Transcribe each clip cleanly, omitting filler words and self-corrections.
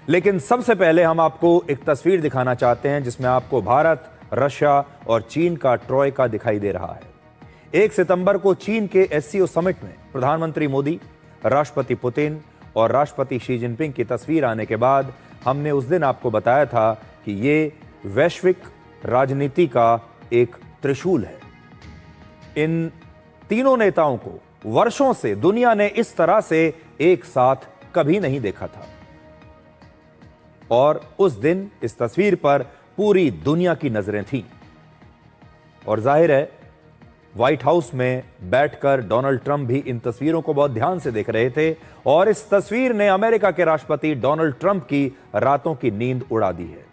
लेकिन सबसे पहले हम आपको एक तस्वीर दिखाना चाहते हैं जिसमें आपको भारत, रशिया और चीन का ट्रॉयका दिखाई दे रहा है। 1 सितंबर को चीन के एससीओ समिट में प्रधानमंत्री मोदी, राष्ट्रपति पुतिन और राष्ट्रपति शी जिनपिंग की तस्वीर आने के बाद हमने उस दिन आपको बताया था कि ये वैश्विक राजनीति का एक त्रिशूल है। इन तीनों नेताओं को वर्षों से दुनिया ने इस तरह से एक साथ कभी नहीं देखा था और उस दिन इस तस्वीर पर पूरी दुनिया की नजरें थीं। और जाहिर है व्हाइट हाउस में बैठकर डोनाल्ड ट्रंप भी इन तस्वीरों को बहुत ध्यान से देख रहे थे और इस तस्वीर ने अमेरिका के राष्ट्रपति डोनाल्ड ट्रंप की रातों की नींद उड़ा दी है।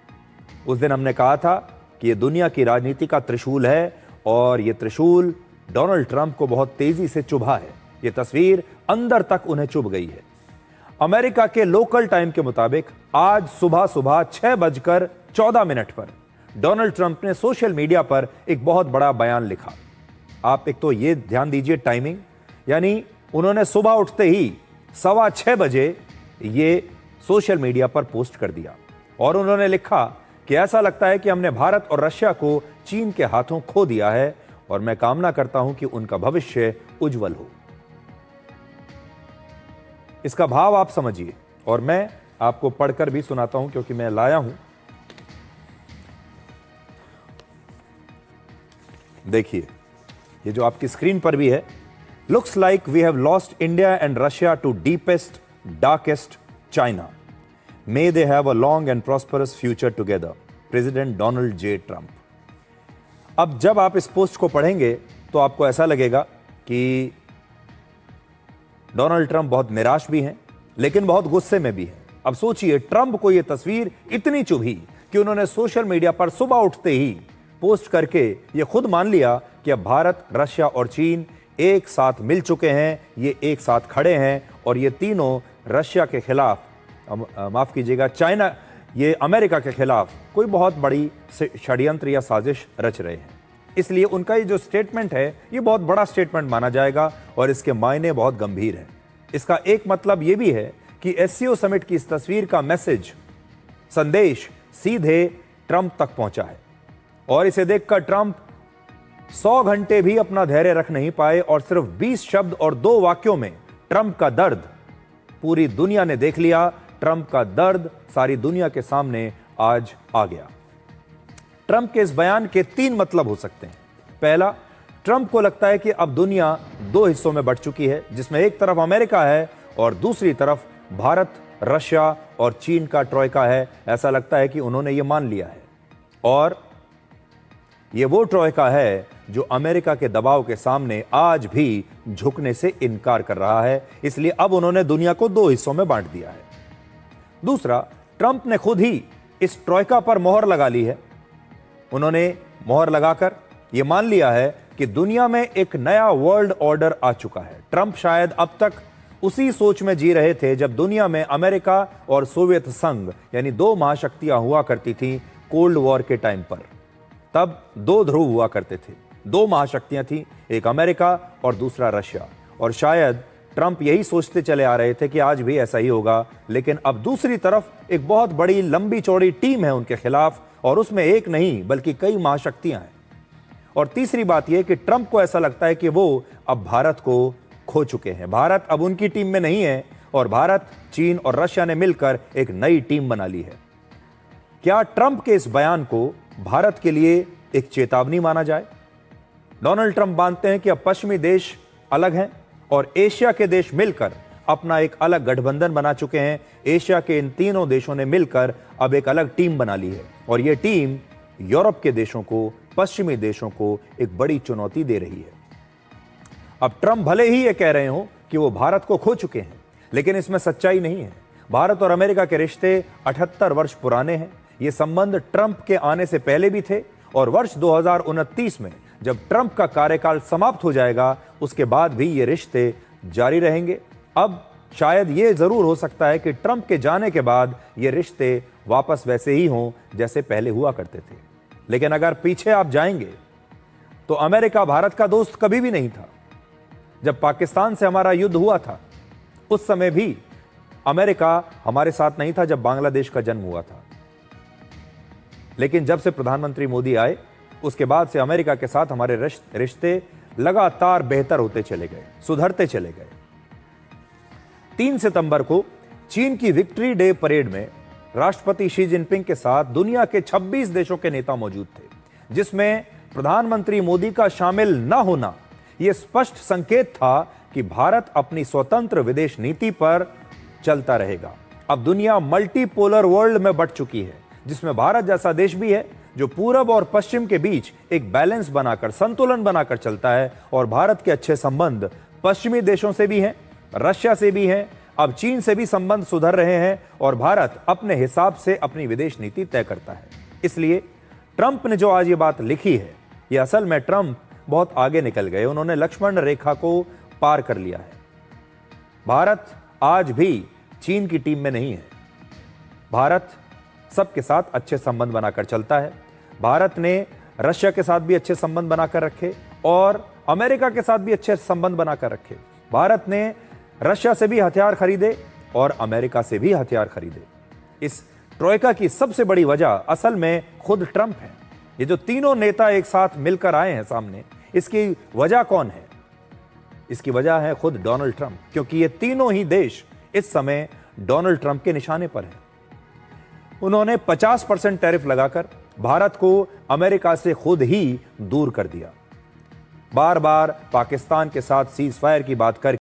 उस दिन हमने कहा था कि यह दुनिया की राजनीति का त्रिशूल है और यह त्रिशूल डोनाल्ड ट्रंप को बहुत तेजी से चुभा है। यह तस्वीर अंदर तक उन्हें चुभ गई है। अमेरिका के लोकल टाइम के मुताबिक आज सुबह 6:14 पर डोनाल्ड ट्रंप ने सोशल मीडिया पर एक बहुत बड़ा बयान लिखा। आप एक तो ये ध्यान दीजिए टाइमिंग, यानी उन्होंने सुबह उठते ही 6:15 बजे ये सोशल मीडिया पर पोस्ट कर दिया और उन्होंने लिखा कि ऐसा लगता है कि हमने भारत और रशिया को चीन के हाथों खो दिया है और मैं कामना करता हूं कि उनका भविष्य उज्जवल हो। इसका भाव आप समझिए और मैं आपको पढ़कर भी सुनाता हूं क्योंकि मैं लाया हूं। देखिए, ये जो आपकी स्क्रीन पर भी है, looks like we have lost India and Russia to deepest darkest China, may they have a long and prosperous future together, President Donald J Trump. अब जब आप इस पोस्ट को पढ़ेंगे तो आपको ऐसा लगेगा कि डोनाल्ड ट्रंप बहुत निराश भी हैं लेकिन बहुत गुस्से में भी हैं। अब सोचिए, ट्रंप को यह तस्वीर इतनी चुभी कि उन्होंने सोशल मीडिया पर सुबह उठते ही पोस्ट करके यह खुद मान लिया कि अब भारत, रशिया और चीन एक साथ मिल चुके हैं, ये एक साथ खड़े हैं और ये तीनों रशिया के खिलाफ, माफ कीजिएगा चाइना, ये अमेरिका के खिलाफ कोई बहुत बड़ी षड्यंत्र या साजिश रच रहे हैं। इसलिए उनका ये जो स्टेटमेंट है ये बहुत बड़ा स्टेटमेंट माना जाएगा और इसके मायने बहुत गंभीर हैं। इसका एक मतलब ये भी है कि एससीओ समिट की इस तस्वीर का संदेश सीधे ट्रंप तक पहुंचा है और इसे देखकर ट्रंप 100 घंटे भी अपना धैर्य रख नहीं पाए और सिर्फ 20 शब्द और 2 वाक्यों में ट्रंप का दर्द पूरी दुनिया ने देख लिया। ट्रंप का दर्द सारी दुनिया के सामने आज आ गया। ट्रंप के इस बयान के 3 मतलब हो सकते हैं। पहला, ट्रंप को लगता है कि अब दुनिया 2 हिस्सों में बंट चुकी है जिसमें एक तरफ अमेरिका है और दूसरी तरफ भारत, रशिया और चीन का ट्रॉयका है। ऐसा लगता है कि उन्होंने ये मान लिया है और ये वो ट्रॉयका है जो अमेरिका के दबाव के सामने आज भी झुकने से इनकार कर रहा है। इसलिए अब उन्होंने दुनिया को 2 हिस्सों में बांट दिया है। दूसरा, ट्रंप ने खुद ही इस ट्रॉयका पर मोहर लगा ली है। उन्होंने मोहर लगाकर यह मान लिया है कि दुनिया में एक नया वर्ल्ड ऑर्डर आ चुका है। ट्रंप शायद अब तक उसी सोच में जी रहे थे जब दुनिया में अमेरिका और सोवियत संघ यानी 2 महाशक्तियां हुआ करती थी कोल्ड वॉर के टाइम पर। तब 2 ध्रुव हुआ करते थे, 2 महाशक्तियां थीं, एक अमेरिका और दूसरा रशिया। और शायद ट्रंप यही सोचते चले आ रहे थे कि आज भी ऐसा ही होगा, लेकिन अब दूसरी तरफ एक बहुत बड़ी लंबी चौड़ी टीम है उनके खिलाफ और उसमें एक नहीं बल्कि कई महाशक्तियां हैं। और तीसरी बात यह कि ट्रंप को ऐसा लगता है कि वो अब भारत को खो चुके हैं। भारत अब उनकी टीम में नहीं है और भारत, चीन और रशिया ने मिलकर एक नई टीम बना ली है। क्या ट्रंप के इस बयान को भारत के लिए एक चेतावनी माना जाए? डोनाल्ड ट्रंप मानते हैं कि अब पश्चिमी देश अलग हैं और एशिया के देश मिलकर अपना एक अलग गठबंधन बना चुके हैं। एशिया के इन तीनों देशों ने मिलकर अब एक अलग टीम बना ली है और यह टीम यूरोप के देशों को, पश्चिमी देशों को एक बड़ी चुनौती दे रही है। अब ट्रंप भले ही ये कह रहे हो कि वो भारत को खो चुके हैं, लेकिन इसमें सच्चाई नहीं है। भारत और अमेरिका के रिश्ते 78 वर्ष पुराने हैं। ये संबंध ट्रंप के आने से पहले भी थे और वर्ष 2029 में जब ट्रंप का कार्यकाल समाप्त हो जाएगा उसके बाद भी ये रिश्ते जारी रहेंगे। अब शायद ये जरूर हो सकता है कि ट्रंप के जाने के बाद ये रिश्ते वापस वैसे ही हों जैसे पहले हुआ करते थे। लेकिन अगर पीछे आप जाएंगे तो अमेरिका भारत का दोस्त कभी भी नहीं था। जब पाकिस्तान से हमारा युद्ध हुआ था उस समय भी अमेरिका हमारे साथ नहीं था जब बांग्लादेश का जन्म हुआ था, लेकिन जब से प्रधानमंत्री मोदी आए उसके बाद से अमेरिका के साथ हमारे रिश्ते लगातार बेहतर होते चले गए, सुधरते चले गए। 3 सितंबर को चीन की विक्ट्री डे परेड में राष्ट्रपति शी जिनपिंग के साथ दुनिया के 26 देशों के नेता मौजूद थे, जिसमें प्रधानमंत्री मोदी का शामिल न होना यह स्पष्ट संकेत था कि भारत अपनी स्वतंत्र विदेश नीति पर चलता रहेगा। अब दुनिया मल्टीपोलर वर्ल्ड में बंट चुकी है, जिसमें भारत जैसा देश भी है जो पूरब और पश्चिम के बीच एक बैलेंस बनाकर, संतुलन बनाकर चलता है। और भारत के अच्छे संबंध पश्चिमी देशों से भी हैं, रशिया से भी हैं, अब चीन से भी संबंध सुधर रहे हैं और भारत अपने हिसाब से अपनी विदेश नीति तय करता है। इसलिए ट्रंप ने जो आज ये बात लिखी है, ये असल में ट्रंप बहुत आगे निकल गए, उन्होंने लक्ष्मण रेखा को पार कर लिया है। भारत आज भी चीन की टीम में नहीं है। भारत सबके साथ अच्छे संबंध बनाकर चलता है। भारत ने रशिया के साथ भी अच्छे संबंध बनाकर रखे और अमेरिका के साथ भी अच्छे संबंध बनाकर रखे। भारत ने रशिया से भी हथियार खरीदे और अमेरिका से भी हथियार खरीदे। इस ट्रोइका की सबसे बड़ी वजह असल में खुद ट्रंप है। ये जो तीनों नेता एक साथ मिलकर आए हैं सामने, इसकी वजह कौन है? इसकी वजह है खुद डोनाल्ड ट्रंप, क्योंकि ये तीनों ही देश इस समय डोनाल्ड ट्रंप के निशाने पर हैं। उन्होंने 50% टैरिफ लगाकर भारत को अमेरिका से खुद ही दूर कर दिया। बार बार पाकिस्तान के साथ सीज फायर की बात करके